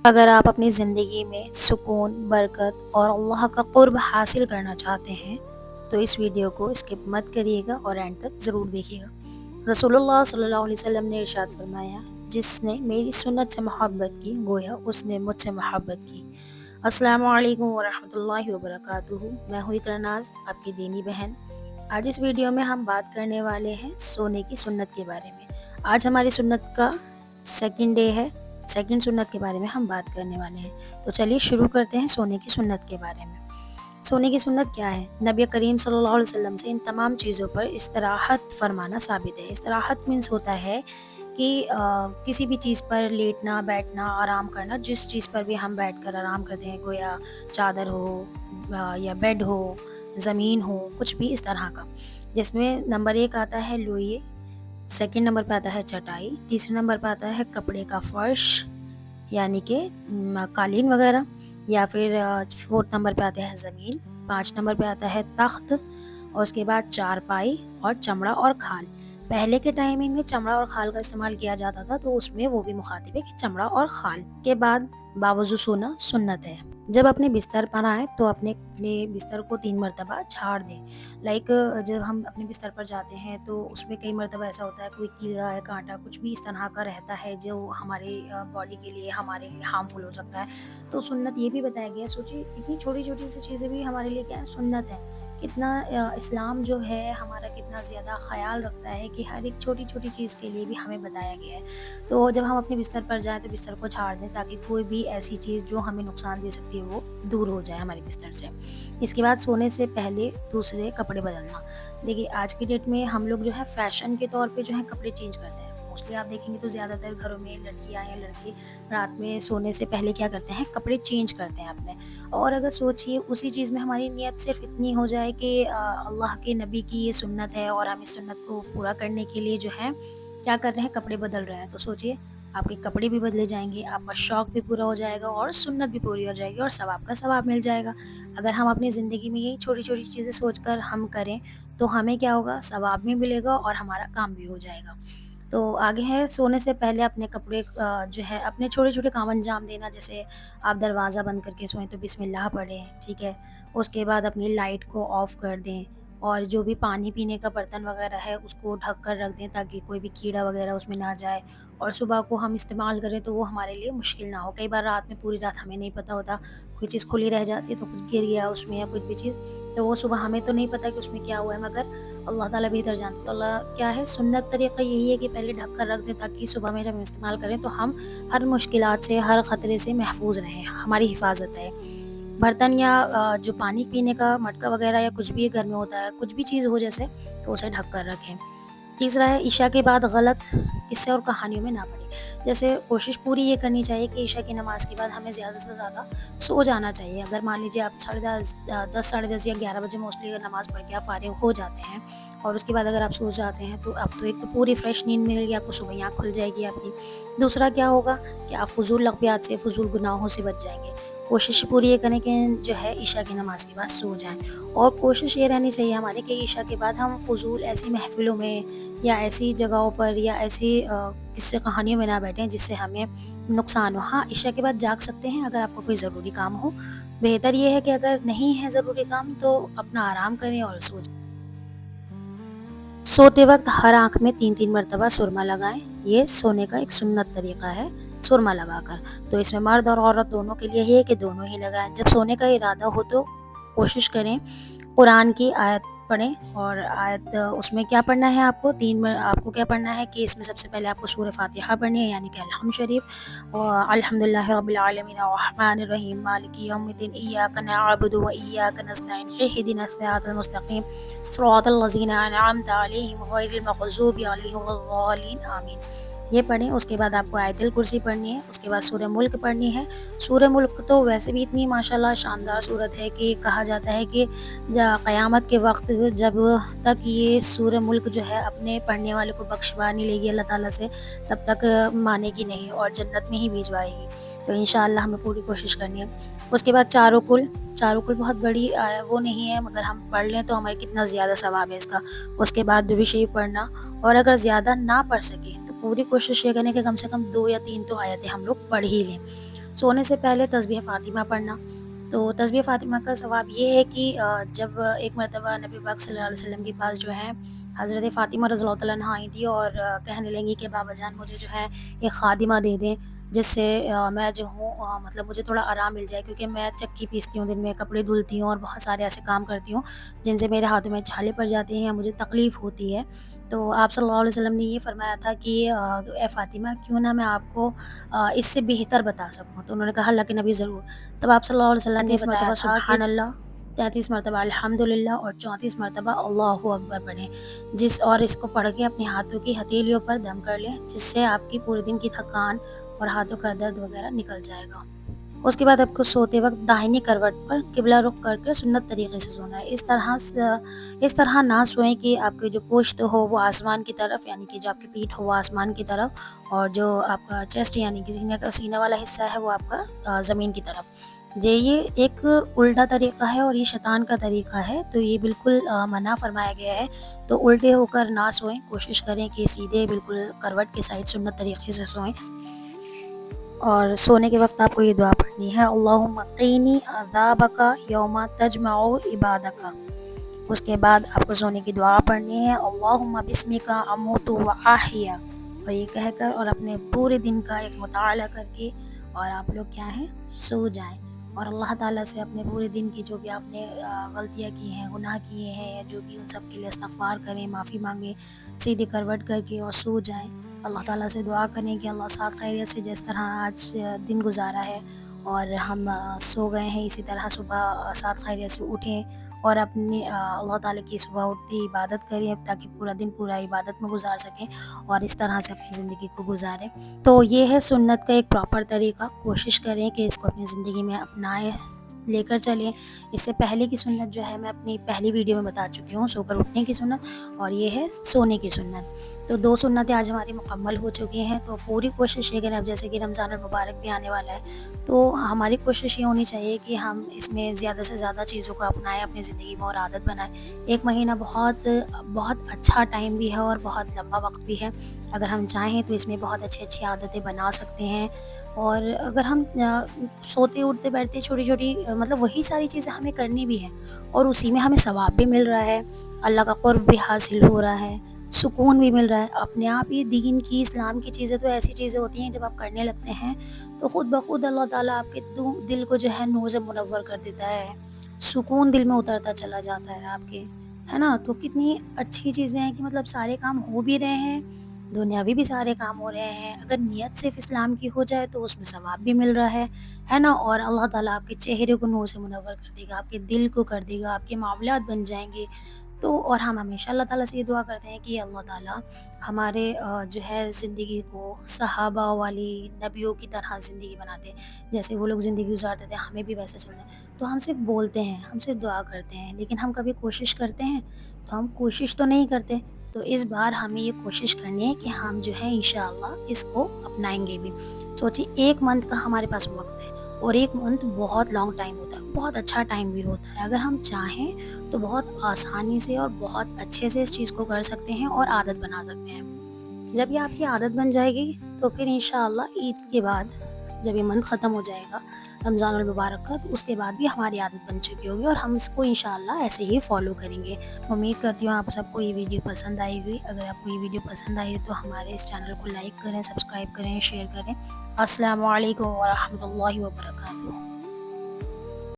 اگر آپ اپنی زندگی میں سکون، برکت اور اللہ کا قرب حاصل کرنا چاہتے ہیں تو اس ویڈیو کو اسکپ مت کریے گا اور اینڈ تک ضرور دیکھیے گا۔ رسول اللہ صلی اللہ علیہ وسلم نے ارشاد فرمایا، جس نے میری سنت سے محبت کی گویا اس نے مجھ سے محبت کی۔ السلام علیکم ورحمۃ اللہ وبرکاتہ۔ میں ہوں اقرا ناز، آپ کی دینی بہن۔ آج اس ویڈیو میں ہم بات کرنے والے ہیں سونے کی سنت کے بارے میں۔ آج ہماری سنت کا سیکنڈ ڈے ہے، سیکنڈ سنت کے بارے میں ہم بات کرنے والے ہیں۔ تو چلیے شروع کرتے ہیں سونے کی سنت کے بارے میں۔ سونے کی سنت کیا ہے؟ نبی کریم صلی اللہ علیہ وسلم سے ان تمام چیزوں پر استراحت فرمانا ثابت ہے۔ استراحت مینس ہوتا ہے کہ کسی بھی چیز پر لیٹنا، بیٹھنا، آرام کرنا، جس چیز پر بھی ہم بیٹھ کر آرام کرتے ہیں، گویا چادر ہو یا بیڈ ہو، زمین ہو، کچھ بھی اس طرح کا، جس میں نمبر 1 آتا ہے لوئیے، سیکنڈ نمبر پہ آتا ہے چٹائی، تیسرے نمبر پہ آتا ہے کپڑے کا فرش یعنی کہ قالین وغیرہ، یا پھر 4 نمبر پہ آتا ہے زمین، 5 نمبر پہ آتا ہے تخت، اور اس کے بعد چارپائی اور چمڑا اور کھال۔ پہلے کے ٹائمنگ میں چمڑا اور کھال کا استعمال کیا جاتا تھا، تو اس میں وہ بھی مخاطب ہے کہ چمڑا اور کھال کے بعد باوضو سونا سنت ہے۔ جب اپنے بستر پر آئیں تو اپنے بستر کو 3 مرتبہ جھاڑ دیں۔ لائک جب ہم اپنے بستر پر جاتے ہیں تو اس میں کئی مرتبہ ایسا ہوتا ہے، کوئی کیڑا ہے، کانٹا، کچھ بھی اس طرح کا رہتا ہے جو ہماری باڈی کے لیے، ہمارے لیے ہارمفل ہو سکتا ہے۔ تو سنت یہ بھی بتایا گیا ہے۔ سوچیے اتنی چھوٹی چھوٹی سی چیزیں بھی ہمارے لیے کیا ہے، سنت ہے۔ کتنا اسلام جو ہے ہمارا کتنا زیادہ خیال رکھتا ہے کہ ہر ایک چھوٹی چھوٹی چیز کے لیے بھی ہمیں بتایا گیا ہے۔ تو جب ہم اپنے بستر پر جائیں تو بستر کو جھاڑ دیں، تاکہ کوئی بھی ایسی چیز جو ہمیں نقصان دے سکتی ہے وہ دور ہو جائے ہمارے بستر سے۔ اس کے بعد سونے سے پہلے دوسرے کپڑے بدلنا۔ دیکھیے آج کی ڈیٹ میں ہم لوگ جو ہے فیشن کے طور پہ جو ہے کپڑے چینج کرتے ہیں۔ موسٹلی آپ دیکھیں گے تو زیادہ تر گھروں میں لڑکیاں یا لڑکے رات میں سونے سے پہلے کیا کرتے ہیں، کپڑے چینج کرتے ہیں اپنے۔ اور اگر سوچیے اسی چیز میں ہماری نیت صرف اتنی ہو جائے کہ اللہ کے نبی کی یہ سنت ہے اور ہم اس سنت کو پورا کرنے کے لیے جو ہے کیا کر رہے ہیں، کپڑے بدل رہے ہیں، تو سوچیے آپ کے کپڑے بھی بدلے جائیں گے، آپ کا شوق بھی پورا ہو جائے گا اور سنت بھی پوری ہو جائے گی اور ثواب کا ثواب مل جائے گا۔ اگر ہم اپنی زندگی میں یہی چھوٹی چھوٹی چیزیں سوچ کر ہم کریں تو ہمیں کیا ہوگا، ثواب بھی ملے گا اور ہمارا کام بھی ہو جائے گا۔ تو آگے ہے سونے سے پہلے اپنے کپڑے جو ہے اپنے چھوٹے چھوٹے کام انجام دینا۔ جیسے آپ دروازہ بند کر کے سوئیں تو بسم اللہ پڑھیں، ٹھیک ہے۔ اس کے بعد اپنی لائٹ کو آف کر دیں، اور جو بھی پانی پینے کا برتن وغیرہ ہے اس کو ڈھک کر رکھ دیں تاکہ کوئی بھی کیڑا وغیرہ اس میں نہ جائے، اور صبح کو ہم استعمال کریں تو وہ ہمارے لیے مشکل نہ ہو۔ کئی بار رات میں پوری رات ہمیں نہیں پتہ ہوتا، کوئی چیز کھلی رہ جاتی ہے تو کچھ گر گیا اس میں یا کچھ بھی چیز، تو وہ صبح ہمیں تو نہیں پتہ کہ اس میں کیا ہوا ہے، مگر اللہ تعالیٰ بہتر جانتے۔ تو اللہ کیا ہے، سنت طریقہ یہی ہے کہ پہلے ڈھک کر رکھ دیں تاکہ صبح میں جب ہم استعمال کریں تو ہم ہر مشکلات سے، ہر خطرے سے محفوظ رہیں، ہماری حفاظت ہے۔ برتن یا جو پانی پینے کا مٹکا وغیرہ یا کچھ بھی گھر میں ہوتا ہے، کچھ بھی چیز ہو جیسے، تو اسے ڈھک کر رکھیں۔ تیسرا ہے عشاء کے بعد غلط قصے اور کہانیوں میں نہ پڑیں۔ جیسے کوشش پوری یہ کرنی چاہیے کہ عشاء کی نماز کے بعد ہمیں زیادہ سے زیادہ سو جانا چاہیے۔ اگر مان لیجیے آپ 10 ساڑھے 10 یا 11 بجے موسٹلی اگر نماز پڑھ کے آپ فارغ ہو جاتے ہیں اور اس کے بعد اگر آپ سو جاتے ہیں تو اب تو ایک تو پوری فریش نیند ملے گی آپ کو، صبح آنکھ کھل جائے گی آپ کی۔ دوسرا کیا ہوگا کہ آپ فضول لغویات سے، فضول گناہوں سے بچ جائیں گے۔ کوشش پوری یہ کریں کہ جو ہے عشاء کی نماز کے بعد سو جائیں، اور کوشش یہ رہنی چاہیے ہماری کہ عشاء کے بعد ہم فضول ایسی محفلوں میں یا ایسی جگہوں پر یا ایسی قصے کہانیوں میں نہ بیٹھیں جس سے ہمیں نقصان ہو۔ ہاں عشاء کے بعد جاگ سکتے ہیں اگر آپ کو کوئی ضروری کام ہو۔ بہتر یہ ہے کہ اگر نہیں ہے ضروری کام تو اپنا آرام کریں اور سو جائیں۔ سوتے وقت ہر آنکھ میں 3 مرتبہ سرما لگائیں۔ یہ سونے کا ایک سنت طریقہ ہے، سرما لگا کر۔ تو اس میں مرد اور عورت دونوں کے لیے ہے کہ دونوں ہی لگائیں۔ جب سونے کا ارادہ ہو تو کوشش کریں قرآن کی آیت پڑھیں، اور آیت اس میں کیا پڑھنا ہے آپ کو، آپ کو کیا پڑھنا ہے کہ اس میں سب سے پہلے آپ کو سورہ فاتحہ پڑھنی ہے، یعنی کہ الحمد شریف، اور الحمدللہ رب العالمین الرحمن الرحیم مالک یوم الدین ایاک نعبد و ایاک نستعین اہدنا الصراط المستقیم صراط الذین انعمت علیہم غیر المغضوب علیہم ولا الضالین آمین، یہ پڑھیں۔ اس کے بعد آپ کو آیت الکرسی پڑھنی ہے، اس کے بعد سورہ ملک پڑھنی ہے۔ سورہ ملک تو ویسے بھی اتنی ماشاءاللہ شاندار صورت ہے کہ کہا جاتا ہے کہ قیامت کے وقت جب تک یہ سورہ ملک جو ہے اپنے پڑھنے والے کو بخشوا نہیں لے گی اللہ تعالیٰ سے، تب تک مانے گی نہیں اور جنت میں ہی بھیجوائے گی۔ تو انشاءاللہ ہمیں پوری کوشش کرنی ہے۔ اس کے بعد چاروں کل بہت بڑی وہ نہیں ہے، مگر ہم پڑھ لیں تو ہمارے کتنا زیادہ ثواب ہے اس کا۔ اس کے بعد درود شریف پڑھنا، اور اگر زیادہ نہ پڑھ سکیں تو پوری کوشش یہ کریں کہ کم سے کم 2 یا 3 تو آیتیں ہم لوگ پڑھ ہی لیں۔ سونے سے پہلے تسبیح فاطمہ پڑھنا. تو تسبیح فاطمہ کا ثواب یہ ہے کہ جب ایک مرتبہ نبی پاک صلی اللہ علیہ وسلم کے پاس جو ہے حضرت فاطمہ رضی اللہ تعالیٰ عنہا آئی تھی اور کہنے لگی کہ بابا جان مجھے جو ہے ایک خادمہ دے دیں جس سے میں جو ہوں مطلب مجھے تھوڑا آرام مل جائے، کیونکہ میں چکی پیستی ہوں دن میں، کپڑے دھلتی ہوں اور بہت سارے ایسے کام کرتی ہوں جن سے میرے ہاتھوں میں چھالے پڑ جاتے ہیں یا مجھے تکلیف ہوتی ہے. تو آپ صلی اللہ علیہ وسلم نے یہ فرمایا تھا کہ اے فاطمہ کیوں نہ میں آپ کو اس سے بہتر بتا سکوں. تو انہوں نے کہا اللہ کے نبی ضرور. تب آپ صلی اللہ علیہ وسلم نے 33 مرتبہ سبحان اللہ، 33 مرتبہ الحمدللہ اور 34 مرتبہ اللہ اکبر پڑھیں، اور اس کو پڑھ کے اپنے ہاتھوں کی ہتھیلیوں پر دم کر لیں، جس سے آپ کی پورے دن کی تھکان اور ہاتھوں کا درد وغیرہ نکل جائے گا. اس کے بعد آپ کو سوتے وقت داہنی کروٹ پر قبلہ رخ کر کے سنت طریقے سے سونا ہے. اس طرح نہ سوئیں کہ آپ کی جو پشت ہو وہ آسمان کی طرف، یعنی کہ جو آپ کی پیٹھ ہو وہ آسمان کی طرف، اور جو آپ کا چیسٹ یعنی کہ سینہ والا حصہ ہے وہ آپ کا زمین کی طرف. یہ ایک الٹا طریقہ ہے اور یہ شیطان کا طریقہ ہے، تو یہ بالکل منع فرمایا گیا ہے. تو الٹے ہو کر نہ سوئیں، کوشش کریں کہ سیدھے بالکل کروٹ کے سائڈ سنت طریقے سے سوئیں. اور سونے کے وقت آپ کو یہ دعا پڑھنی ہے، اللہم قینی عذابک یوم تجمع عبادک. اس کے بعد آپ کو سونے کی دعا پڑھنی ہے، اللہم بسمک اموت و احیا. اور یہ کہہ کر اور اپنے پورے دن کا ایک مطالعہ کر کے اور آپ لوگ کیا ہیں سو جائیں، اور اللہ تعالیٰ سے اپنے پورے دن کی جو بھی آپ نے غلطیاں کی ہیں، گناہ کیے ہیں، یا جو بھی ان سب کے لیے استغفار کریں، معافی مانگیں، سیدھی کروٹ کر کے اور سو جائیں. اللہ تعالیٰ سے دعا کریں کہ اللہ ساتھ خیریت سے جس طرح آج دن گزارا ہے اور ہم سو گئے ہیں، اسی طرح صبح ساتھ خیریت سے اٹھیں اور اپنی اللہ تعالیٰ کی صبح اٹھتی عبادت کریں تاکہ پورا دن پورا عبادت میں گزار سکیں اور اس طرح سے اپنی زندگی کو گزاریں. تو یہ ہے سنت کا ایک پراپر طریقہ. کوشش کریں کہ اس کو اپنی زندگی میں اپنائیں، لے کر چلیں. اس سے پہلے کی سنت جو ہے میں اپنی پہلی ویڈیو میں بتا چکی ہوں، سو کر اٹھنے کی سنت، اور یہ ہے سونے کی سنت. تو 2 سنتیں آج ہماری مکمل ہو چکی ہیں. تو پوری کوشش یہ کریں، اب جیسے کہ رمضان المبارک بھی آنے والا ہے، تو ہماری کوشش یہ ہونی چاہیے کہ ہم اس میں زیادہ سے زیادہ چیزوں کو اپنائیں اپنی زندگی میں اور عادت بنائیں. 1 مہینہ بہت اچھا ٹائم بھی ہے اور بہت لمبا وقت بھی ہے. اگر ہم چاہیں تو اس میں بہت اچھی عادتیں بنا سکتے ہیں. اور اگر ہم سوتے اٹھتے بیٹھتے چھوٹی چھوٹی مطلب وہی ساری چیزیں ہمیں کرنی بھی ہیں اور اسی میں ہمیں ثواب بھی مل رہا ہے، اللہ کا قرب بھی حاصل ہو رہا ہے، سکون بھی مل رہا ہے اپنے آپ. یہ دین کی اسلام کی چیزیں تو ایسی چیزیں ہوتی ہیں جب آپ کرنے لگتے ہیں تو خود بخود اللہ تعالیٰ آپ کے دل کو جو ہے نور سے منور کر دیتا ہے، سکون دل میں اترتا چلا جاتا ہے آپ کے، ہے نا. تو کتنی اچھی چیزیں ہیں کہ مطلب سارے کام ہو بھی رہے ہیں، دنیاوی بھی سارے کام ہو رہے ہیں. اگر نیت صرف اسلام کی ہو جائے تو اس میں ثواب بھی مل رہا ہے نا. اور اللہ تعالیٰ آپ کے چہرے کو نور سے منور کر دے گا، آپ کے دل کو کر دے گا، آپ کے معاملات بن جائیں گے. تو اور ہم ہمیشہ اللہ تعالیٰ سے یہ دعا کرتے ہیں کہ اللہ تعالیٰ ہمارے جو ہے زندگی کو صحابہ والی نبیوں کی طرح زندگی بناتے ہیں، جیسے وہ لوگ زندگی گزارتے تھے ہمیں بھی ویسے چلنا ہے. تو ہم صرف بولتے ہیں، ہم صرف دعا کرتے ہیں، لیکن ہم کبھی کوشش کرتے ہیں؟ تو ہم کوشش تو نہیں کرتے. تو اس بار ہمیں یہ کوشش کرنی ہے کہ ہم جو ہے انشاءاللہ اس کو اپنائیں گے بھی. سوچیے 1 منتھ کا ہمارے پاس وقت ہے اور 1 منتھ بہت لانگ ٹائم ہوتا ہے، بہت اچھا ٹائم بھی ہوتا ہے. اگر ہم چاہیں تو بہت آسانی سے اور بہت اچھے سے اس چیز کو کر سکتے ہیں اور عادت بنا سکتے ہیں. جب یہ آپ کی عادت بن جائے گی تو پھر انشاءاللہ عید کے بعد جب یہ منتھ ختم ہو جائے گا رمضان المبارک کا، تو اس کے بعد بھی ہماری عادت بن چکی ہوگی اور ہم اس کو انشاءاللہ ایسے ہی فالو کریں گے. امید کرتی ہوں آپ سب کو یہ ویڈیو پسند آئی ہوئی. اگر آپ کو یہ ویڈیو پسند آئی ہے تو ہمارے اس چینل کو لائک کریں، سبسکرائب کریں، شیئر کریں. السلام علیکم ورحمۃ اللہ وبرکاتہ.